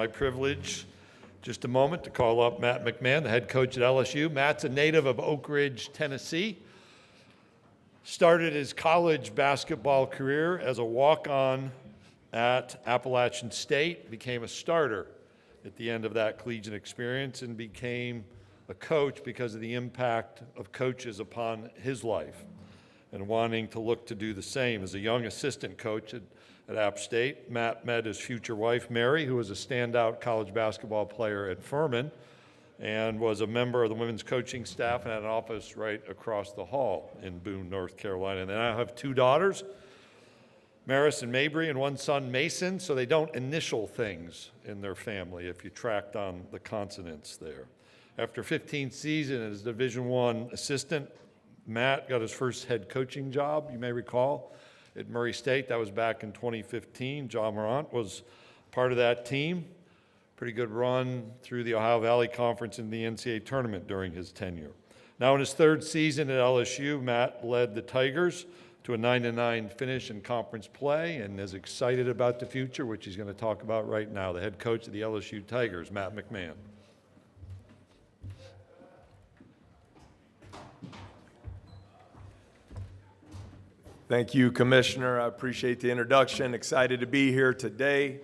My privilege, just a moment, to call up Matt McMahon, the head coach at LSU. Matt's a native of Oak Ridge, Tennessee. Started his college basketball career as a walk-on at Appalachian State, became a starter at the end of that collegiate experience, and became a coach because of the impact of coaches upon his life and wanting to look to do the same. As a young assistant coach at App State, Matt met his future wife, Mary, who was a standout college basketball player at Furman and was a member of the women's coaching staff and had an office right across the hall in Boone, North Carolina. And then I have two daughters, Maris and Mabry, and one son, Mason, so they don't initial things in their family if you tracked on the consonants there. After 15 seasons as Division I assistant, Matt got his first head coaching job, you may recall, at Murray State. That was back in 2015. John Morant was part of that team. Pretty good run through the Ohio Valley Conference in the NCAA tournament during his tenure. Now in his third season at LSU, Matt led the Tigers to a 9-9 finish in conference play and is excited about the future, which he's going to talk about right now. The head coach of the LSU Tigers, Matt McMahon. Thank you, Commissioner. I appreciate the introduction. Excited to be here today.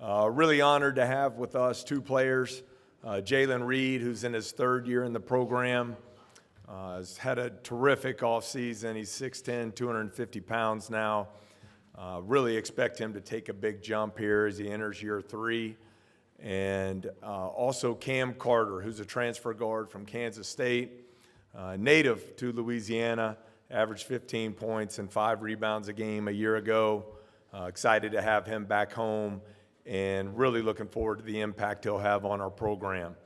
Really honored to have with us two players. Jalen Reed, who's in his third year in the program, has had a terrific offseason. He's 6'10", 250 pounds now. Really expect him to take a big jump here as he enters year 3. And also Cam Carter, who's a transfer guard from Kansas State, native to Louisiana. Averaged 15 points and 5 rebounds a game a year ago. Excited to have him back home and really looking forward to the impact he'll have on our program.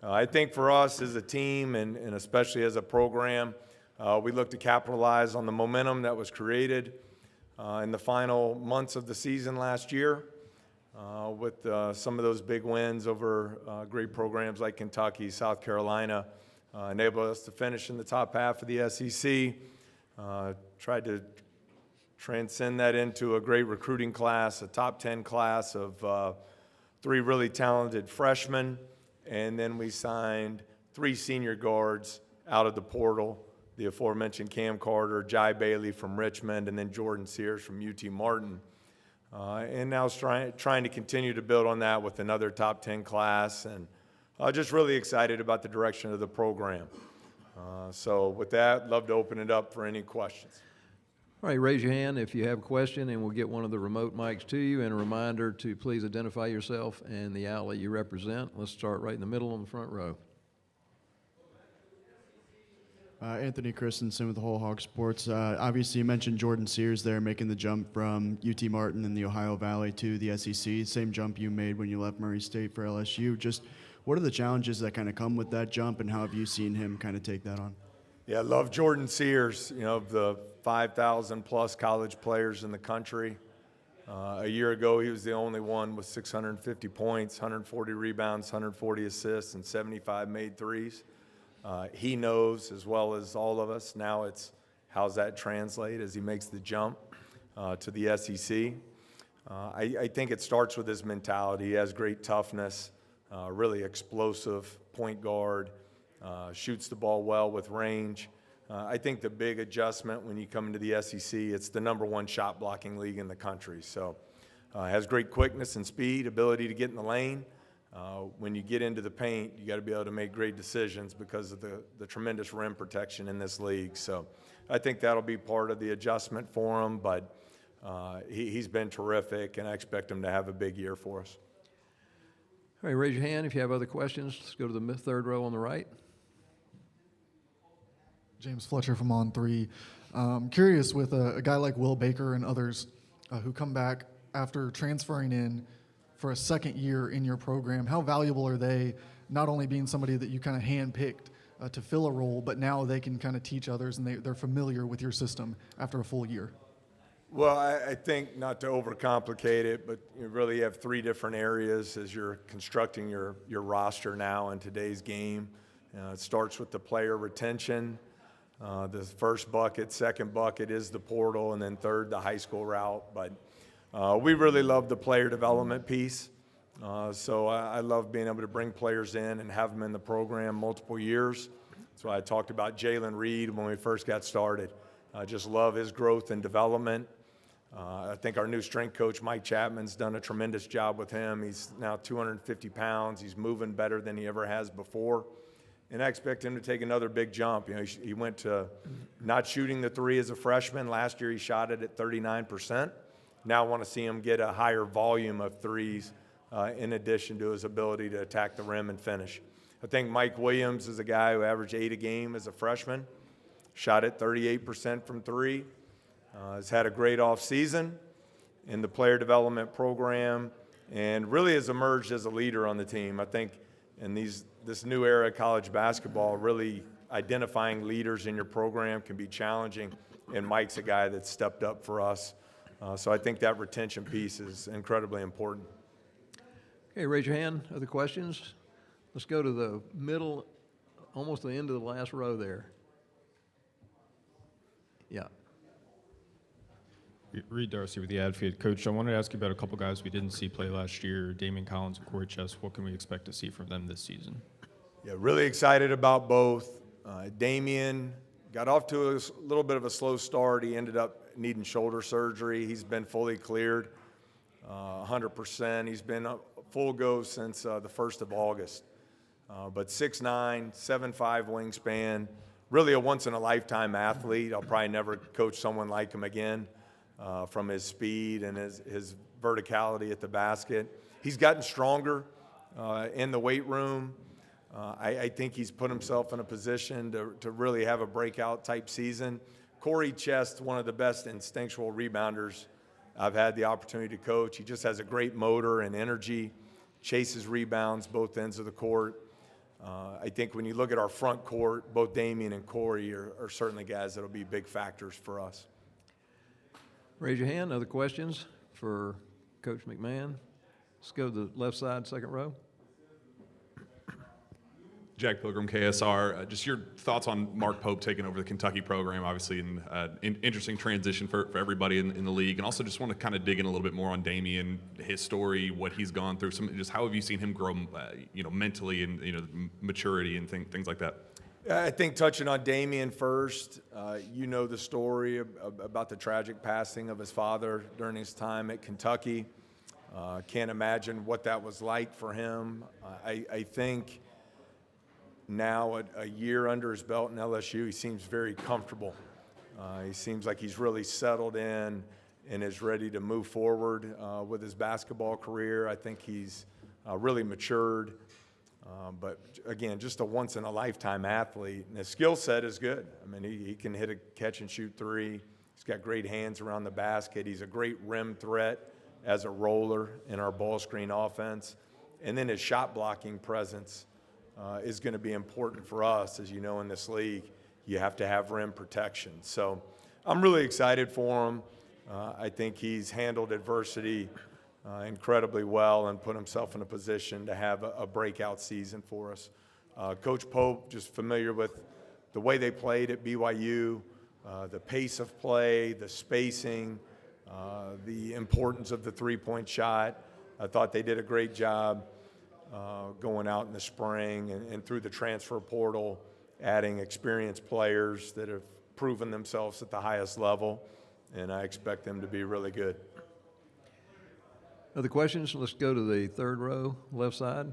I think for us as a team and especially as a program, we look to capitalize on the momentum that was created in the final months of the season last year with some of those big wins over great programs like Kentucky, South Carolina, enabled us to finish in the top half of the SEC. Tried to transcend that into a great recruiting class, a top 10 class of 3 really talented freshmen, and then we signed 3 senior guards out of the portal, the aforementioned Cam Carter, Jai Bailey from Richmond, and then Jordan Sears from UT Martin. And now trying to continue to build on that with another top 10 class, and just really excited about the direction of the program. So with that, love to open it up for any questions. All right, raise your hand if you have a question, and we'll get one of the remote mics to you. And a reminder to please identify yourself and the outlet you represent. Let's start right in the middle on the front row. Anthony Christensen with the Whole Hog Sports. Obviously, you mentioned Jordan Sears there making the jump from UT Martin in the Ohio Valley to the SEC. Same jump you made when you left Murray State for LSU. Just what are the challenges that kind of come with that jump, and how have you seen him kind of take that on? Yeah, I love Jordan Sears, you know, of the 5,000 plus college players in the country. A year ago, he was the only one with 650 points, 140 rebounds, 140 assists, and 75 made threes. He knows, as well as all of us, now it's how's that translate as he makes the jump to the SEC. I think it starts with his mentality. He has great toughness, really explosive point guard, shoots the ball well with range. I think the big adjustment when you come into the SEC, it's the #1 shot blocking league in the country. So has great quickness and speed, ability to get in the lane. When you get into the paint, you got to be able to make great decisions because of the tremendous rim protection in this league. So I think that'll be part of the adjustment for him, but he's been terrific, and I expect him to have a big year for us. All right, raise your hand if you have other questions. Let's go to the third row on the right. James Fletcher from On3. Curious, with a guy like Will Baker and others who come back after transferring in for a second year in your program, how valuable are they, not only being somebody that you kind of handpicked to fill a role, but now they can kind of teach others and they're familiar with your system after a full year? Well, I think, not to overcomplicate it, but you really have 3 different areas as you're constructing your roster now in today's game. It starts with the player retention. The first bucket, second bucket is the portal, and then third, the high school route. But we really love the player development piece. So I love being able to bring players in and have them in the program multiple years. That's why I talked about Jalen Reed when we first got started. I just love his growth and development. I think our new strength coach, Mike Chapman's done a tremendous job with him. He's now 250 pounds. He's moving better than he ever has before. And I expect him to take another big jump. You know, he went to not shooting the three as a freshman. Last year he shot it at 39%. Now I want to see him get a higher volume of threes in addition to his ability to attack the rim and finish. I think Mike Williams is a guy who averaged 8 a game as a freshman, shot at 38% from three, has had a great offseason in the player development program, and really has emerged as a leader on the team. I think in this new era of college basketball, really identifying leaders in your program can be challenging, and Mike's a guy that stepped up for us. So I think that retention piece is incredibly important. Okay, raise your hand. Other questions? Let's go to the middle, almost the end of the last row there. Yeah. Reed Darcy with the Ad Feed. Coach, I wanted to ask you about a couple guys we didn't see play last year, Damian Collins and Corey Chess. What can we expect to see from them this season? Yeah, really excited about both. Damian got off to a little bit of a slow start. He ended up needing shoulder surgery. He's been fully cleared, 100%. He's been a full go since the 1st of August. But 6'9", 7'5" wingspan, really a once-in-a-lifetime athlete. I'll probably never coach someone like him again from his speed and his verticality at the basket. He's gotten stronger in the weight room. I think he's put himself in a position to really have a breakout type season. Corey Chest, one of the best instinctual rebounders I've had the opportunity to coach. He just has a great motor and energy, chases rebounds both ends of the court. I think when you look at our front court, both Damian and Corey are certainly guys that will be big factors for us. Raise your hand. Other questions for Coach McMahon? Let's go to the left side, second row. Jack Pilgrim, KSR. Just your thoughts on Mark Pope taking over the Kentucky program, obviously an interesting transition for everybody in the league. And also just want to kind of dig in a little bit more on Damian, his story, what he's gone through, just how have you seen him grow mentally and maturity and things like that? I think touching on Damian first, you know the story about the tragic passing of his father during his time at Kentucky. Can't imagine what that was like for him. I think now a year under his belt in LSU, he seems very comfortable. He seems like he's really settled in and is ready to move forward with his basketball career. I think he's really matured. But again, just a once-in-a-lifetime athlete. And his skill set is good. I mean, he can hit a catch-and-shoot three. He's got great hands around the basket. He's a great rim threat as a roller in our ball screen offense. And then his shot-blocking presence is going to be important for us. As you know, in this league, you have to have rim protection. So I'm really excited for him. I think he's handled adversity incredibly well and put himself in a position to have a breakout season for us. Coach Pope, just familiar with the way they played at BYU, the pace of play, the spacing, the importance of the three-point shot. I thought they did a great job going out in the spring and through the transfer portal, adding experienced players that have proven themselves at the highest level, and I expect them to be really good. Other questions? Let's go to the third row, left side.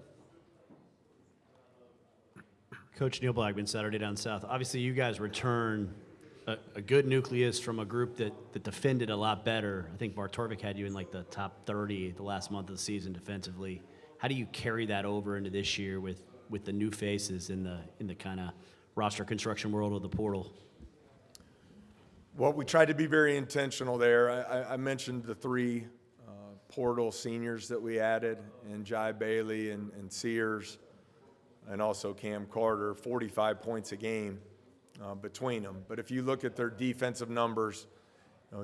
Coach Neil Blackman, Saturday Down South. Obviously, you guys return a good nucleus from a group that defended a lot better. I think Bart Torvik had you in like the top 30 the last month of the season defensively. How do you carry that over into this year with the new faces in the kind of roster construction world of the portal? Well, we tried to be very intentional there. I mentioned the three portal seniors that we added, and Jai Bailey and Sears, and also Cam Carter, 45 points a game between them. But if you look at their defensive numbers,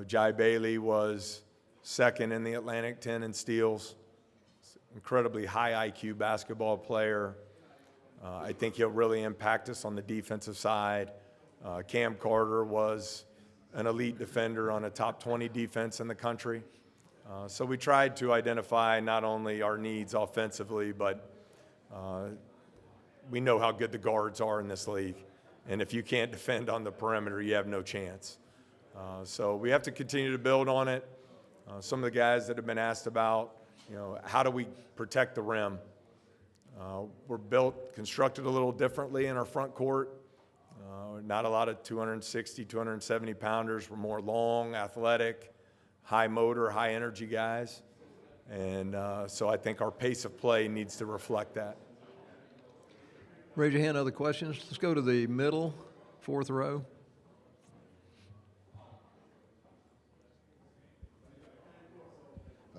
Jai Bailey was second in the Atlantic 10 in steals. Incredibly high IQ basketball player. I think he'll really impact us on the defensive side. Cam Carter was an elite defender on a top 20 defense in the country. So we tried to identify not only our needs offensively, but we know how good the guards are in this league. And if you can't defend on the perimeter, you have no chance. So we have to continue to build on it. Some of the guys that have been asked about, how do we protect the rim? We're constructed a little differently in our front court. Not a lot of 260, 270 pounders. We're more long, athletic, high motor, high energy guys. And so I think our pace of play needs to reflect that. Raise your hand, other questions? Let's go to the middle, fourth row.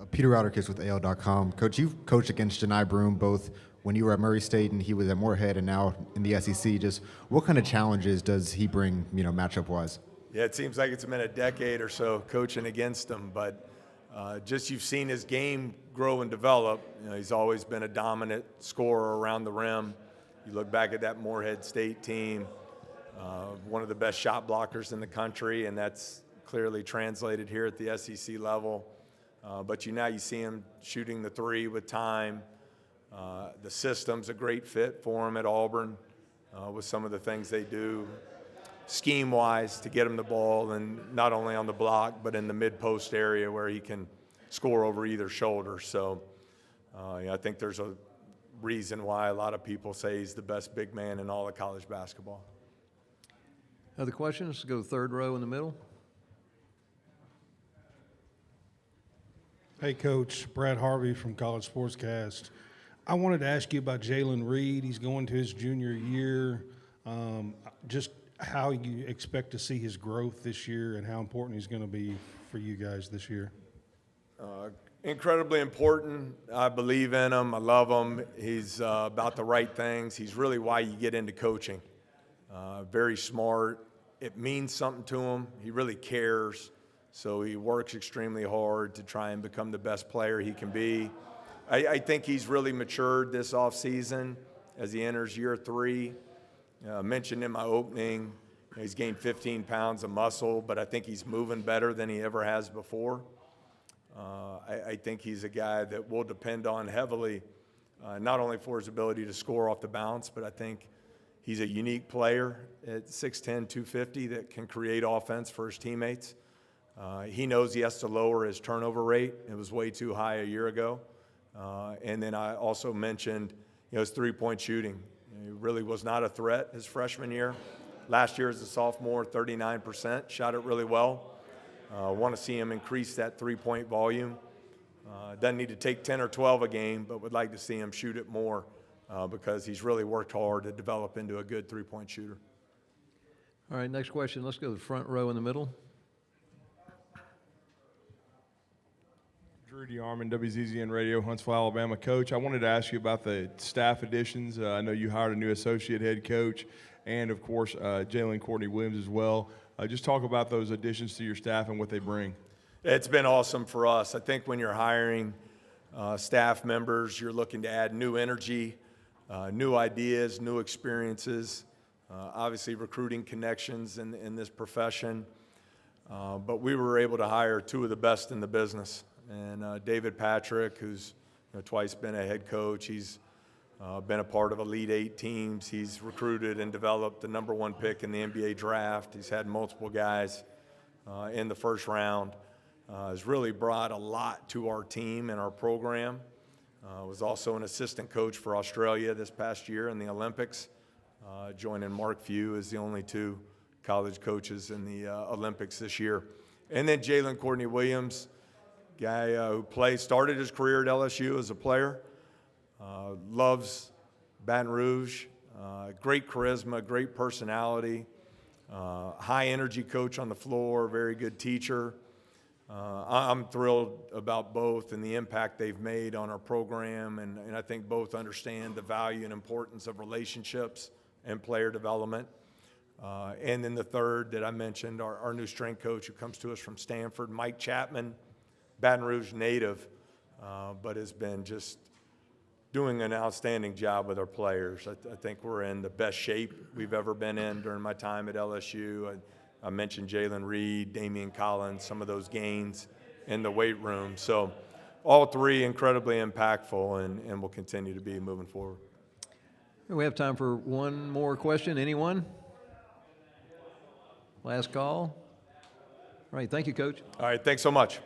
Peter Routerkiss with AL.com. Coach, you've coached against Janai Broome both when you were at Murray State and he was at Moorhead and now in the SEC. Just what kind of challenges does he bring, matchup-wise? Yeah, it seems like it's been a decade or so coaching against him, but just you've seen his game grow and develop. He's always been a dominant scorer around the rim. You look back at that Moorhead State team, one of the best shot blockers in the country, and that's clearly translated here at the SEC level. But now you see him shooting the three with time. The system's a great fit for him at Auburn with some of the things they do scheme-wise to get him the ball, and not only on the block but in the mid-post area where he can score over either shoulder. So I think there's a reason why a lot of people say he's the best big man in all of college basketball. Other questions? Let's go to the third row in the middle. Hey, Coach. Brad Harvey from College Sportscast. I wanted to ask you about Jalen Reed. He's going to his junior year. Just how you expect to see his growth this year and how important he's going to be for you guys this year. Incredibly important. I believe in him. I love him. He's about the right things. He's really why you get into coaching. Very smart. It means something to him. He really cares. So he works extremely hard to try and become the best player he can be. I think he's really matured this offseason as he enters year 3. I mentioned in my opening, he's gained 15 pounds of muscle, but I think he's moving better than he ever has before. I think he's a guy that we'll depend on heavily, not only for his ability to score off the bounce, but I think he's a unique player at 6'10", 250 that can create offense for his teammates. He knows he has to lower his turnover rate. It was way too high a year ago. And then I also mentioned his three-point shooting. He really was not a threat his freshman year. Last year as a sophomore, 39%, shot it really well. Want to see him increase that three-point volume. Doesn't need to take 10 or 12 a game, but would like to see him shoot it more because he's really worked hard to develop into a good three-point shooter. All right, next question. Let's go to the front row in the middle. Drew DeArmond, WZZN Radio, Huntsville, Alabama. Coach, I wanted to ask you about the staff additions. I know you hired a new associate head coach and, of course, Jalen Courtney Williams as well. Just talk about those additions to your staff and what they bring. It's been awesome for us. I think when you're hiring staff members, you're looking to add new energy, new ideas, new experiences, obviously recruiting connections in this profession. But we were able to hire 2 of the best in the business. And David Patrick, who's twice been a head coach, he's been a part of Elite 8 teams. He's recruited and developed the #1 pick in the NBA draft. He's had multiple guys in the first round. Has really brought a lot to our team and our program. Was also an assistant coach for Australia this past year in the Olympics, joining Mark Few as the only 2 college coaches in the Olympics this year. And then Jalen Courtney Williams, guy who started his career at LSU as a player, loves Baton Rouge, great charisma, great personality, high energy coach on the floor, very good teacher. I'm thrilled about both and the impact they've made on our program, and I think both understand the value and importance of relationships and player development. And then the third that I mentioned, our new strength coach who comes to us from Stanford, Mike Chapman, Baton Rouge native, but has been just doing an outstanding job with our players. I think we're in the best shape we've ever been in during my time at LSU. I mentioned Jalen Reed, Damian Collins, some of those gains in the weight room. So all three incredibly impactful and will continue to be moving forward. We have time for one more question. Anyone? Last call. All right, thank you, Coach. All right, thanks so much.